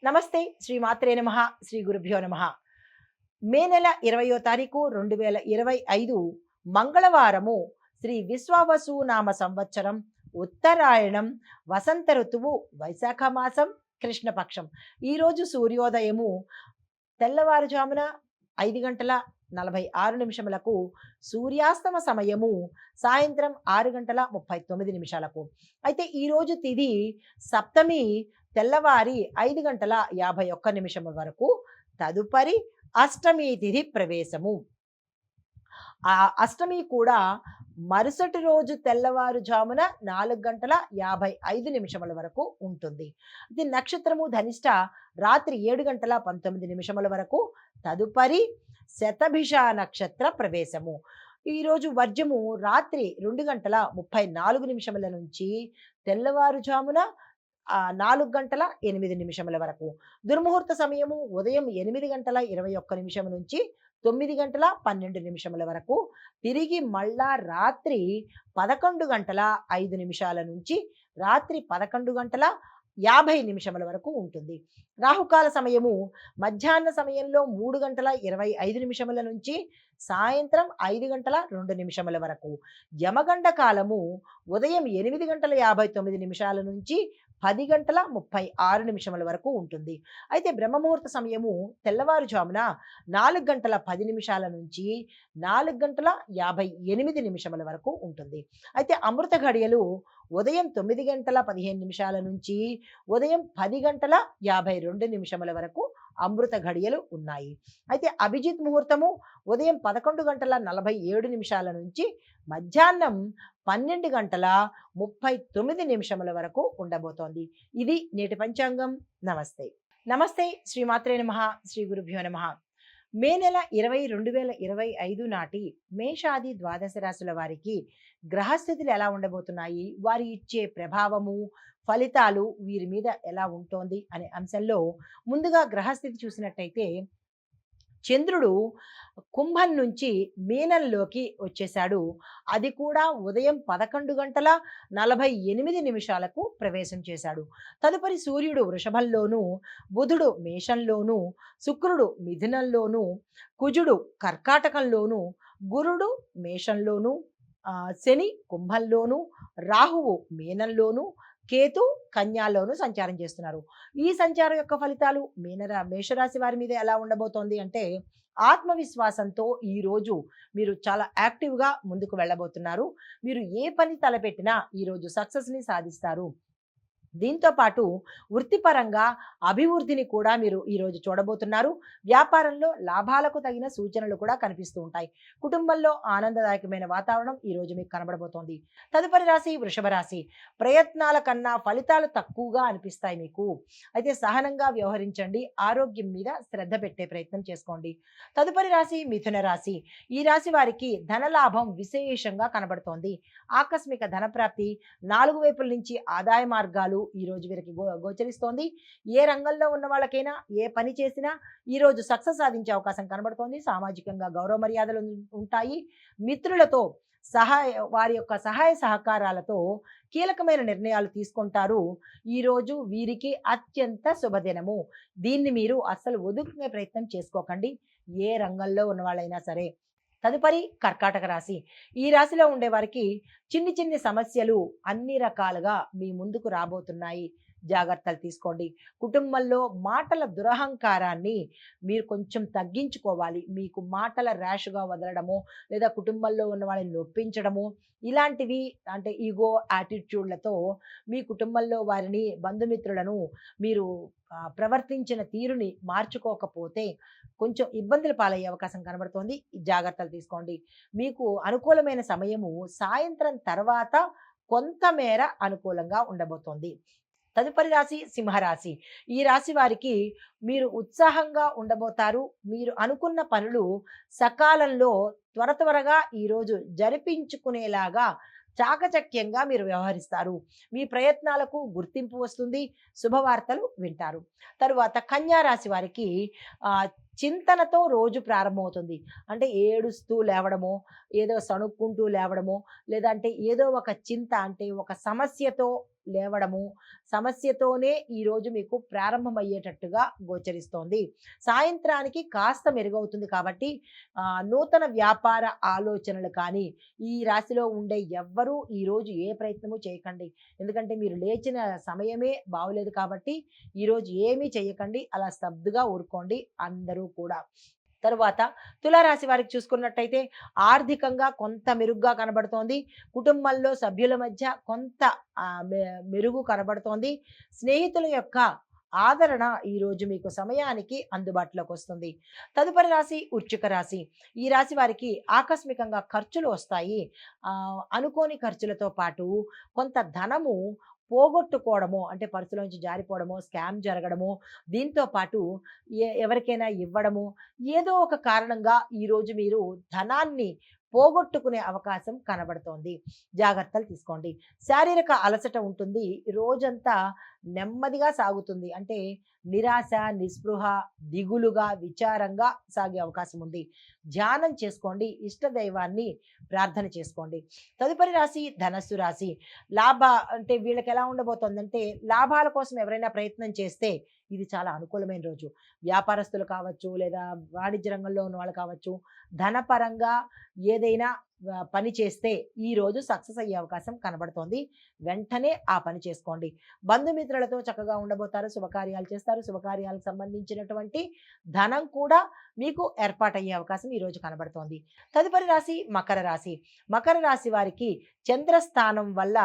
నమస్తే శ్రీ మాత్రే నమః శ్రీ గురుభ్యో నమః. మే నెల 20వ తారీఖు 2025 మంగళవారము శ్రీ విశ్వావసు నామ సంవత్సరం ఉత్తరాయణం వసంత ఋతువు వైశాఖ మాసం కృష్ణపక్షం. ఈరోజు సూర్యోదయము తెల్లవారుజామున 5:46 సూర్యాస్తమ సమయము సాయంత్రం 6:39. అయితే ఈరోజు తిథి సప్తమి తెల్లవారి 5:51 వరకు, తదుపరి అష్టమి తిథి ప్రవేశము. ఆ అష్టమి కూడా మరుసటి రోజు తెల్లవారుజామున 4:55 వరకు ఉంటుంది. ఇది నక్షత్రము ధనిష్ట రాత్రి 7:19 వరకు, తదుపరి శతభిష నక్షత్ర ప్రవేశము. ఈరోజు వర్జము రాత్రి 2:34 నుంచి తెల్లవారుజామున 4:08 వరకు. దుర్ముహూర్త సమయము ఉదయం 8:21 నుంచి 9:12 వరకు. తిరిగి మళ్ళా రాత్రి 11:05 నుంచి రాత్రి 11:50 వరకు ఉంటుంది. రాహుకాల సమయము మధ్యాహ్న సమయంలో 3:25 నుంచి సాయంత్రం 5:02 వరకు. యమగండ కాలము ఉదయం 8:59 నుంచి 10:36 వరకు ఉంటుంది. అయితే బ్రహ్మముహూర్త సమయము తెల్లవారుజామున 4:10 నుంచి 4:58 వరకు ఉంటుంది. అయితే అమృత ఘడియలు ఉదయం 9:15 నుంచి ఉదయం 10:52 వరకు అమృత ఘడియలు ఉన్నాయి. అయితే అభిజిత్ ముహూర్తము ఉదయం 11:47 నుంచి మధ్యాహ్నం 12:39 వరకు ఉండబోతోంది. ఇది నేటి పంచాంగం. నమస్తే. నమస్తే శ్రీ మాత్రే నమః శ్రీ గురుభ్యో నమః. మే నెల 20 నాటి మేషాది ద్వాదశ రాశుల వారికి గ్రహస్థితులు ఎలా ఉండబోతున్నాయి, వారి ఇచ్చే ప్రభావము ఫలితాలు వీరి మీద ఎలా ఉంటోంది అనే అంశంలో ముందుగా గ్రహస్థితి చూసినట్టయితే చంద్రుడు కుంభం నుంచి మీనంలోకి వచ్చేశాడు. అది కూడా ఉదయం 11:48 ప్రవేశం చేశాడు. తదుపరి సూర్యుడు వృషభంలోను, బుధుడు మేషంలోను, శుక్రుడు మిథునంలోను, కుజుడు కర్కాటకంలోను, గురుడు మేషంలోను, శని కుంభంలోను, రాహువు మీనంలోను, కేతు కన్యాలోను సంచారం చేస్తున్నారు. ఈ సంచారం యొక్క ఫలితాలు మేషరాశి వారి మీద ఎలా ఉండబోతోంది అంటే, ఆత్మవిశ్వాసంతో ఈరోజు మీరు చాలా యాక్టివ్గా ముందుకు వెళ్ళబోతున్నారు. మీరు ఏ పని తలపెట్టినా ఈరోజు సక్సెస్ని సాధిస్తారు. దీంతో పాటు వృత్తిపరంగా అభివృద్ధిని కూడా మీరు ఈరోజు చూడబోతున్నారు. వ్యాపారంలో లాభాలకు తగిన సూచనలు కూడా కనిపిస్తూ ఉంటాయి. కుటుంబంలో ఆనందదాయకమైన వాతావరణం ఈరోజు మీకు కనబడబోతోంది. తదుపరి రాశి వృషభ రాశి. ప్రయత్నాల కన్నా ఫలితాలు తక్కువగా అనిపిస్తాయి మీకు. అయితే సహనంగా వ్యవహరించండి. ఆరోగ్యం మీద శ్రద్ధ పెట్టే ప్రయత్నం చేసుకోండి. తదుపరి రాశి మిథున రాశి. ఈ రాశి వారికి ధనలాభం విశేషంగా కనబడుతోంది. ఆకస్మిక ధనప్రాప్తి, 4 వైపుల నుంచి ఆదాయ మార్గాలు ఈ రోజు వీరికి గోచరిస్తోంది. ఏ రంగంలో ఉన్న వాళ్ళకైనా ఏ పని చేసినా ఈ రోజు సక్సెస్ సాధించే అవకాశం కనబడుతోంది. సామాజికంగా గౌరవ మర్యాదలు ఉంటాయి. మిత్రులతో వారి యొక్క సహాయ సహకారాలతో కీలకమైన నిర్ణయాలు తీసుకుంటారు. ఈరోజు వీరికి అత్యంత శుభదినము. దీన్ని మీరు అస్సలు వదులుకునే ప్రయత్నం చేసుకోకండి, ఏ రంగంలో ఉన్న వాళ్ళైనా సరే. తదుపరి కర్కాటక రాశి. ఈ రాశిలో ఉండే వారికి చిన్ని చిన్ని సమస్యలు అన్ని రకాలుగా మీ ముందుకు రాబోతున్నాయి. జాగ్రత్తలు తీసుకోండి. కుటుంబంలో మాటల దురహంకారాన్ని మీరు కొంచెం తగ్గించుకోవాలి. మీకు మాటల ర్యాష్గా వదలడము, లేదా కుటుంబంలో ఉన్న వాళ్ళని నొప్పించడము, ఇలాంటివి అంటే ఈగో యాటిట్యూడ్లతో మీ కుటుంబంలో వారిని బంధుమిత్రులను మీరు ప్రవర్తించిన తీరుని మార్చుకోకపోతే కొంచెం ఇబ్బందులు పాలయ్యే అవకాశం కనబడుతోంది. జాగ్రత్తలు తీసుకోండి. మీకు అనుకూలమైన సమయము సాయంత్రం తర్వాత కొంతమేర అనుకూలంగా ఉండబోతోంది. తదుపరి రాశి సింహరాశి. ఈ రాశి వారికి మీరు ఉత్సాహంగా ఉండబోతారు. మీరు అనుకున్న పనులు సకాలంలో త్వరగా ఈరోజు జరిపించుకునేలాగా చాకచక్యంగా మీరు వ్యవహరిస్తారు. మీ ప్రయత్నాలకు గుర్తింపు వస్తుంది. శుభవార్తలు వింటారు. తరువాత కన్యా రాశి వారికి చింతనతో రోజు ప్రారంభమవుతుంది. అంటే ఏడుస్తూ లేవడమో, ఏదో సణుక్కుంటూ లేవడమో, లేదంటే ఏదో ఒక చింత అంటే ఒక సమస్యతో లేవడము, సమస్యతోనే ఈరోజు మీకు ప్రారంభమయ్యేటట్టుగా గోచరిస్తోంది. సాయంత్రానికి కాస్త మెరుగవుతుంది కాబట్టి నూతన వ్యాపార ఆలోచనలు కానీ, ఈ రాశిలో ఉండే ఎవ్వరూ ఈరోజు ఏ ప్రయత్నము చేయకండి. ఎందుకంటే మీరు లేచిన సమయమే బావులేదు కాబట్టి ఈరోజు ఏమీ చేయకండి. అలా స్తబ్దుగా ఊరుకోండి అందరూ కూడా. తరువాత తులారాశి వారికి చూసుకున్నట్టయితే ఆర్థికంగా కొంత మెరుగ్గా కనబడుతోంది. కుటుంబంలో సభ్యుల మధ్య కొంత మెరుగు కనబడుతోంది. స్నేహితుల యొక్క ఆదరణ ఈరోజు మీకు సమయానికి అందుబాటులోకి వస్తుంది. తదుపరి రాశి వృశ్చిక రాశి. ఈ రాశి వారికి ఆకస్మికంగా ఖర్చులు వస్తాయి. అనుకోని ఖర్చులతో పాటు కొంత ధనము పోగొట్టుకోవడమో అంటే పర్సులోంచి జారిపోవడమో, స్కామ్ జరగడమో, దీంతో పాటు ఎవరికైనా ఇవ్వడమో, ఏదో ఒక కారణంగా ఈరోజు మీరు ధనాన్ని పోగొట్టుకునే అవకాశం కనబడుతోంది. జాగ్రత్తలు తీసుకోండి. శారీరక అలసట ఉంటుంది. రోజంతా నెమ్మదిగా సాగుతుంది. అంటే నిరాశ, నిస్పృహ, దిగులుగా, విచారంగా సాగే అవకాశం ఉంది. ధ్యానం చేసుకోండి. ఇష్ట దైవాన్ని ప్రార్థన చేసుకోండి. తదుపరి రాశి ధనస్సు రాశి. లాభ అంటే వీళ్ళకి ఎలా ఉండబోతోందంటే లాభాల కోసం ఎవరైనా ప్రయత్నం చేస్తే ఇది చాలా అనుకూలమైన రోజు. వ్యాపారస్తులు కావచ్చు, లేదా వాణిజ్య రంగంలో ఉన్న వాళ్ళు కావచ్చు, ధనపరంగా ఏదైనా పని చేస్తే ఈరోజు సక్సెస్ అయ్యే అవకాశం కనబడుతోంది. వెంటనే ఆ పని చేసుకోండి. బంధుమిత్రులతో చక్కగా ఉండబోతారు. శుభకార్యాలు చేస్తారు. శుభకార్యాలకు సంబంధించినటువంటి ధనం కూడా మీకు ఏర్పాటయ్యే అవకాశం ఈరోజు కనబడుతోంది. తదుపరి రాశి మకర రాశి. మకర రాశి వారికి చంద్రస్థానం వల్ల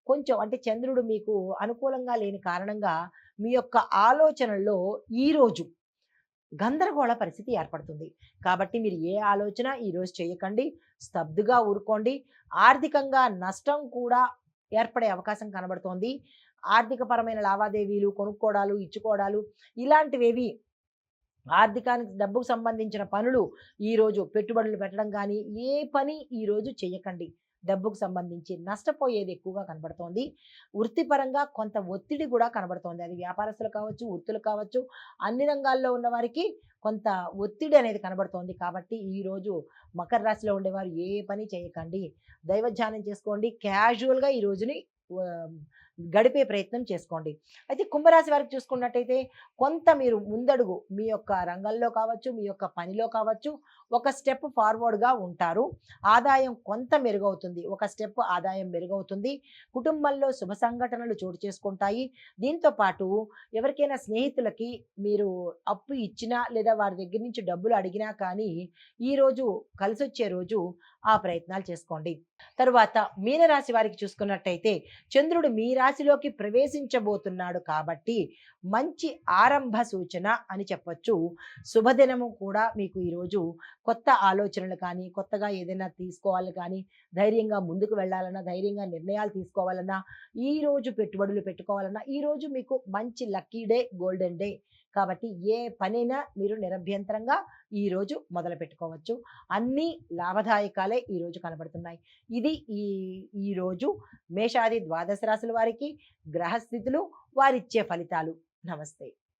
కొంచెం అంటే చంద్రుడు మీకు అనుకూలంగా లేని కారణంగా మీ యొక్క ఆలోచనల్లో ఈరోజు గందరగోళ పరిస్థితి ఏర్పడుతుంది. కాబట్టి మీరు ఏ ఆలోచన ఈరోజు చేయకండి. స్తబ్దుగా ఊరుకోండి. ఆర్థికంగా నష్టం కూడా ఏర్పడే అవకాశం కనబడుతోంది. ఆర్థికపరమైన లావాదేవీలు, కొనుక్కోవడాలు, ఇచ్చుకోవడాలు ఇలాంటివేవి ఆర్థికానికి డబ్బుకు సంబంధించిన పనులు ఈరోజు పెట్టుబడులు పెట్టడం కానీ, ఏ పని ఈరోజు చేయకండి. డబ్బుకు సంబంధించి నష్టపోయేది ఎక్కువగా కనబడుతోంది. వృత్తిపరంగా కొంత ఒత్తిడి కూడా కనబడుతోంది. అది వ్యాపారస్తులు కావచ్చు, వృత్తులు కావచ్చు, అన్ని రంగాల్లో ఉన్నవారికి కొంత ఒత్తిడి అనేది కనబడుతోంది. కాబట్టి ఈరోజు మకర రాశిలో ఉండేవారు ఏ పని చేయకండి. దైవ ధ్యానం చేసుకోండి. క్యాజువల్‌గా ఈ రోజుని ఆహ్, గడిపే ప్రయత్నం చేసుకోండి. అయితే కుంభరాశి వారికి చూసుకున్నట్టయితే కొంత మీరు ముందడుగు మీ యొక్క రంగంలో కావచ్చు, మీ యొక్క పనిలో కావచ్చు, ఒక స్టెప్ ఫార్వర్డ్‌గా ఉంటారు. ఆదాయం కొంత మెరుగవుతుంది. ఒక స్టెప్ ఆదాయం మెరుగవుతుంది. కుటుంబంలో శుభ సంఘటనలు చోటు చేసుకుంటాయి. దీంతో పాటు ఎవరికైనా స్నేహితులకి మీరు అప్పు ఇచ్చినా లేదా వారి దగ్గర నుంచి డబ్బులు అడిగినా కానీ ఈరోజు కలిసొచ్చే రోజు ఆ ప్రయత్నాలు చేసుకోండి. తరువాత మీనరాశి వారికి చూసుకున్నట్టయితే చంద్రుడు మీ రాశిలోకి ప్రవేశించబోతున్నాడు కాబట్టి మంచి ఆరంభ సూచన అని చెప్పొచ్చు. శుభదినము కూడా మీకు ఈరోజు కొత్త ఆలోచనలు కానీ, కొత్తగా ఏదైనా తీసుకోవాలి కానీ, ధైర్యంగా ముందుకు వెళ్ళాలన్నా, ధైర్యంగా నిర్ణయాలు తీసుకోవాలన్నా, ఈరోజు పెట్టుబడులు పెట్టుకోవాలన్నా, ఈరోజు మీకు మంచి లక్కీ డే, గోల్డెన్ డే. కాబట్టి ఏ పనైనా మీరు నిరభ్యంతరంగా ఈరోజు మొదలు పెట్టుకోవచ్చు. అన్నీ లాభదాయకాలే ఈరోజు కనబడుతున్నాయి. ఇది ఈరోజు మేషాది ద్వాదశ రాశుల వారికి గ్రహస్థితులు వారిచ్చే ఫలితాలు. నమస్తే.